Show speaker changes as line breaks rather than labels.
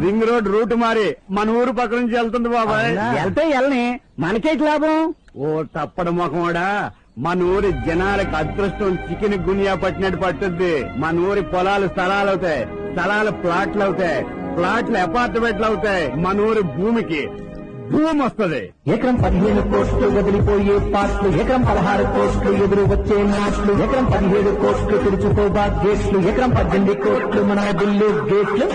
Ring road route మారి మన ఊరు పక్క నుంచి వెళ్తుంది బాబాయ్.
వెళ్తే వెళ్ళని మనకేటి లాభం?
ఓ తప్పడు మొఖమోడా, మన ఊరి జనాలకు అదృష్టం చికెన్ గునియా పట్టినట్టు పట్టుద్ది. మన ఊరి పొలాలు స్థలాలు అవుతాయి, స్థలాలు ప్లాట్లు అవుతాయి, ప్లాట్లు అపార్ట్మెంట్లు అవుతాయి. మన ఊరి భూమికి భూమి వస్తుంది.
ఎకరం 15 కోట్లు వదిలిపోయే పాటలు, ఎకరం 16 కోట్లు ఎదురు వచ్చే నాట్లు, ఎకరం 17 కోట్లు తుడుచుకోబా గేట్లు, ఎకరం 18 కోట్లు మన బిల్లు గేట్లు.